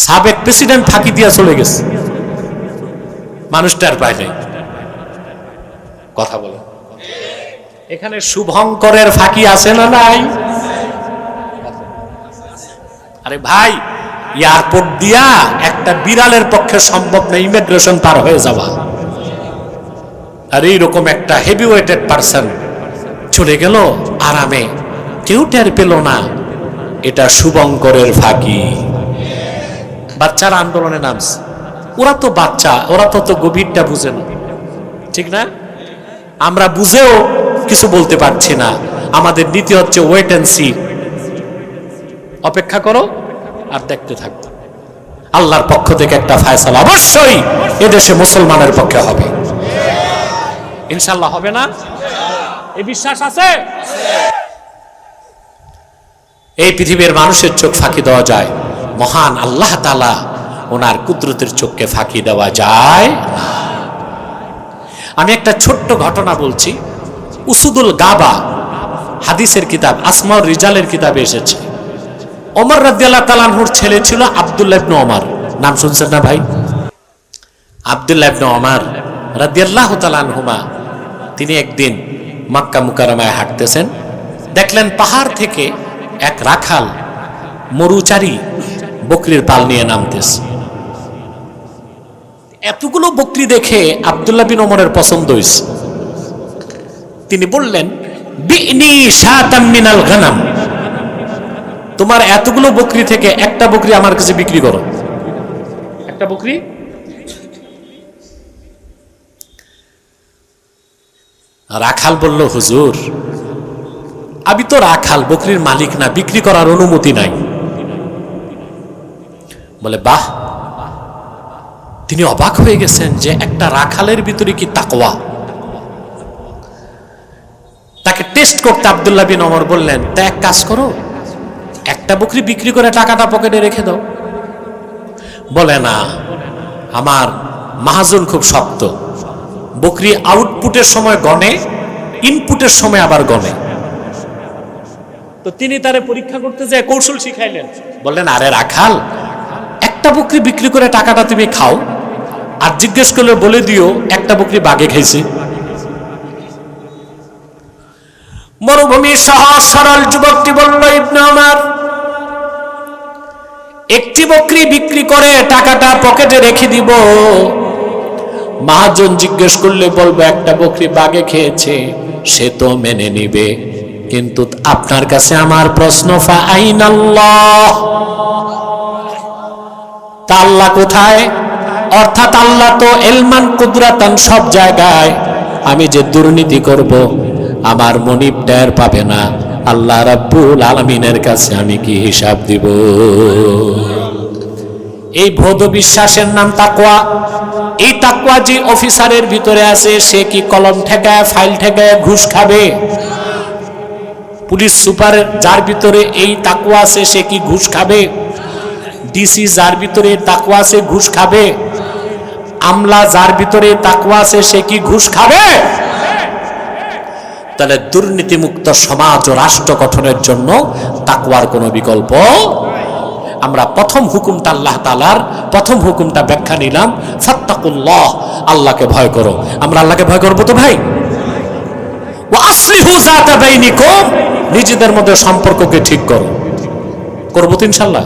সাবেক প্রেসিডেন্ট ফাঁকি দিয়া চলে গেছে, মানুষটার পায় নাই। কথা বলে এখানে শুভঙ্করের ফাঁকি আছে না নাই? আরে ভাই, এয়ারপোর্ট দিয়া একটা বিড়ালের পক্ষে সম্ভব না ইমিগ্রেশন পার হয়ে যাওয়া। আর এইরকম একটা হেভি ওয়েটেড পার্সন চলে গেল আরামে, কেউ টের পেল না। এটা শুভঙ্করের ফাঁকি। বাচ্চারা আন্দোলনে নামছে, ওরা তো বাচ্চা, ওরা তো গভীরটা বুঝে না, ঠিক না? আমরা বুঝেও কিছু বলতে পারছি না। আমাদের নীতি হচ্ছে ওয়েট এন্ড সি, অপেক্ষা করো আর দেখতে থাকো। আল্লাহর পক্ষ থেকে একটা ফয়সালা অবশ্যই এদেশে মুসলমানের পক্ষে হবে, ইনশাআল্লাহ। হবে না? এই বিশ্বাস আছে? এই পৃথিবীর মানুষের চোখ ফাঁকি দেওয়া যায়, মহান আল্লাহ তাআলা ওনার কুদরতের চোখকে ফাঁকি দেওয়া যায় না। আমি একটা ছোট্ট ঘটনা বলছি। উসুদুল গাবা হাদিসের কিতাব, আসমাউর রিজালের কিতাবে এসেছে। ওমর রাদিয়াল্লাহু তাআলা আনহুর ছেলে ছিল আব্দুল্লাহ ইবনে ওমর। নাম শুনছেন না ভাই? আব্দুল্লাহ ইবনে ওমর রাদিয়াল্লাহু তাআলা আনহুমা, তিনি একদিন মক্কা মুকাররমায় হাঁটতেছেন, দেখলেন পাহাড় থেকে এক রাখাল মরুচারী বকরির পাল নিয়ে নামতেছে। এতগুলো বকরি দেখে আব্দুল্লাহ বিন ওমরের পছন্দ হয়েছে। তিনি বললেন, বিনি শাতাম মিনাল গানাম, তোমার এতগুলো বকরি থেকে একটা বকরি আমার কাছে বিক্রি করো, একটা বকরি। রাখাল বলল, হুজুর আমি তো রাখাল, বকরির মালিক না, বিক্রি করার অনুমতি নাই। বলে বাহ। তিনি অবাক হয়ে গেছেন যে একটা রাখালের ভিতরে কি তাকওয়া। তাকে টেস্ট করতে আব্দুল্লাহ বিন ওমর বললেন, তা এক কাজ করো, একটা বকরি বিক্রি করে টাকাটা পকেটে রেখে দাও। বলে না, আমার মাহাজন খুব শক্ত, বকরি আউটপুটের সময় গনে, ইনপুটের সময় আবার গনে। তো তিনি তারে পরীক্ষা করতে যায় কৌশল শিখাইলেন। বললেন, আরে রাখাল, একটা বকরি বিক্রি করে টাকাটা তুমি খাও, আর জিজ্ঞেস করলে বলে দিও একটা বকরি বাঘে খাইছে। মরুভূমির সহজ সরল যুবকটি বলল, ইবনে ওমর, একটি বকরি বিক্রি করে টাকাটা পকেটে রেখে দিব, মহাজন জিজ্ঞেস করলে বলবো একটা বকরি বাঘে খেয়েছে, সে তো মেনে নিবে। কিন্তু আপনার কাছে আমার প্রশ্ন, ফা আইনাল্লাহ, তা আল্লাহ কোথায়? অর্থাৎ আল্লাহ তো ইলমান কুদরাতান সব জায়গায়। আমি যে দুর্নীতি করব আমার মনিব টের পাবে না, আল্লাহ রাব্বুল আলামিনের কাছে আমি কি হিসাব দিব? এই ভৌত বিশ্বাসের নাম তাকওয়া। এই তাকওয়া যে অফিসারের ভিতরে আছে, সে কি কলম ঠেকায়, ফাইল ঠেকায় ঘুষ খাবে? পুলিশ সুপার যার ভিতরে এই তাকওয়া আছে, সে কি ঘুষ খাবে? ডিসি যার ভিতরে তাকওয়া আছে, ঘুষ খাবে? আমলা যার ভিতরে তাকওয়া আছে, সে কি ঘুষ খাবে? তাহলে দুর্নীতিমুক্ত সমাজ ও রাষ্ট্র গঠনের জন্য তাকওয়ার কোনো বিকল্প। আমরা প্রথম হুকুমটা আল্লাহ তাআলার প্রথম হুকুমটা ব্যাখ্যা নিলাম, ফাত্তাকুল্লাহ, আল্লাহকে ভয় করো। আমরা আল্লাহকে ভয় করবো তো ভাই? ওয়া আসলিহু যাতা বাইনিকুম, নিজেদের মধ্যে সম্পর্ককে ঠিক করো। করবো তো ইনশাআল্লাহ।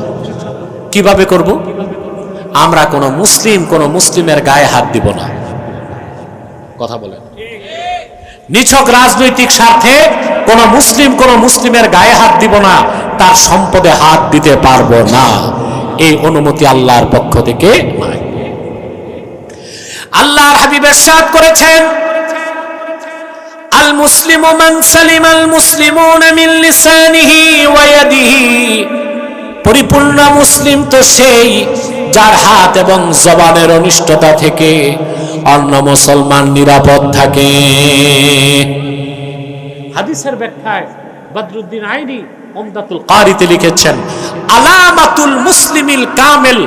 কিভাবে করব? আমরা কোন মুসলিমের গায়ে হাত দিব না। কথা বলেন। নিছক রাজনৈতিক স্বার্থে কোন মুসলিমের গায়ে হাত দিব না, তার সম্পদে হাত দিতে পারবো না, এই অনুমতি আল্লাহর পক্ষ থেকে নয়। আল্লাহর হাবিব ইরশাদ করেছেন, আল মুসলিমু মান সালিমাল মুসলিমুনা মিন লিসানিহি ওয়া ইয়াদিহি, পরিপূর্ণ মুসলিম তো সেই যার হাত এবং জবানের অনিষ্টতা থেকে অন্য মুসলমান নিরাপদ থাকে। হাদিসের ব্যাখ্যায় বদরুদ্দিন আইনি উমদাতুল কারিতে লিখেছেন, আলামাতুল মুসলিমিল কামিল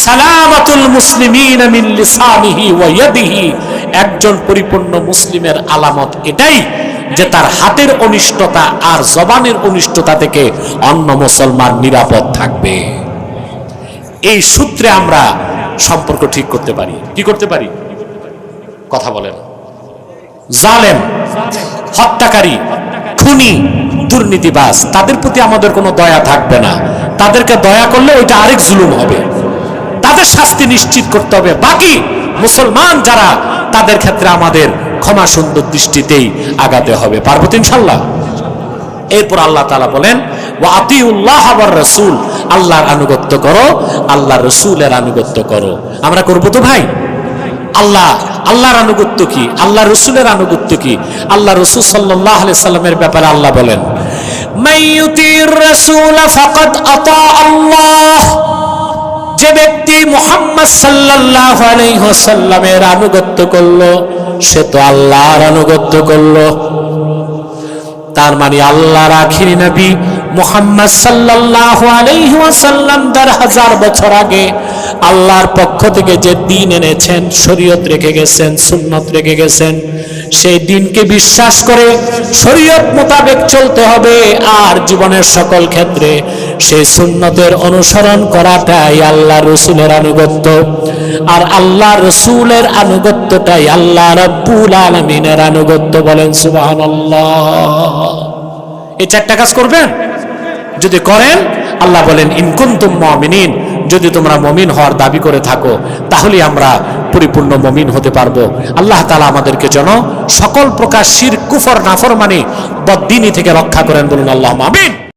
সালামাতুল মুসলিমিনা মিন লিসানিহি ওয়া ইয়াদিহি, একজন পরিপূর্ণ মুসলিমের আলামত এটাই যে তার হাতের অনিষ্টতা আর জবানের অনিষ্টতা থেকে অন্য মুসলমান নিরাপদ থাকবে। এই সূত্রে আমরা সম্পর্ক ঠিক করতে পারি। কি করতে পারি? কথা বলেন। জালেম, হত্যাকারী, খুনি, দুর্নীতিবাজ, তাদের প্রতি আমাদের কোনো দয়া থাকবে না। তাদেরকে দয়া করলে ওইটা আরেক জুলুম হবে, তাদের শাস্তি নিশ্চিত করতে হবে। বাকি মুসলমান যারা, তাদের ক্ষেত্রে আমাদের ক্ষমা সুন্দর দৃষ্টিতেই আগাতে হবে। পারবো তো ইনশাল্লাহ? এরপর আল্লাহ তাআলা বলেন, ওয়া আতিউল্লাহ ওয়ার রাসূল, আল্লাহর আনুগত্য করো, আল্লাহর রাসূলের আনুগত্য করো। আমরা করব তো ভাই? আল্লাহর আনুগত্য কি, আল্লাহ রসুলের আনুগত্য কি? আল্লাহ রসুল সাল্লাল্লাহু আলাইহি সাল্লামের ব্যাপারে আল্লাহ বলেন, মাইয়ুতির রাসূল ফাকাদ আতা আল্লাহ, যে ব্যক্তি মুহাম্মদ সাল্লাল্লাহু আলাইহি ওয়াসাল্লামের আনুগত্য করলো সে তো আল্লাহর আনুগত্য করলো। তার মানে আল্লাহর আখিরি নবী মুহাম্মদ সাল্লাল্লাহু আলাইহি ওয়াসাল্লাম ১০০০ বছর আগে আল্লাহর পক্ষ থেকে যে দ্বীন এনেছেন, শরীয়ত রেখে গেছেন, সুন্নাত রেখে গেছেন, সেই দ্বীনকে বিশ্বাস করে শরীয়ত মোতাবেক চলতে হবে। আর জীবনের সকল ক্ষেত্রে সেই সুন্নতের অনুসরণ করাটাই আল্লাহ রসুলের আনুগত্য। আর আল্লাহ রসুলের আনুগত্যটাই আল্লাহ রাব্বুল আলামিনের আনুগত্য। বলেন সুবহানাল্লাহ। এই চারটা কাজ করবেন। যদি করেন, আল্লাহ বলেন ইন কুনতুম মুমিনিন, যদি তোমরা মুমিন হওয়ার দাবি করে থাকো তাহলে আমরা পরিপূর্ণ মুমিন হতে পারবো। আল্লাহ তাআলা আমাদেরকে যেন সকল প্রকার শিরক, কুফর, নাফরমানি, বদ্দীনী থেকে রক্ষা করেন। বলুন আল্লাহুম্মা আমিন।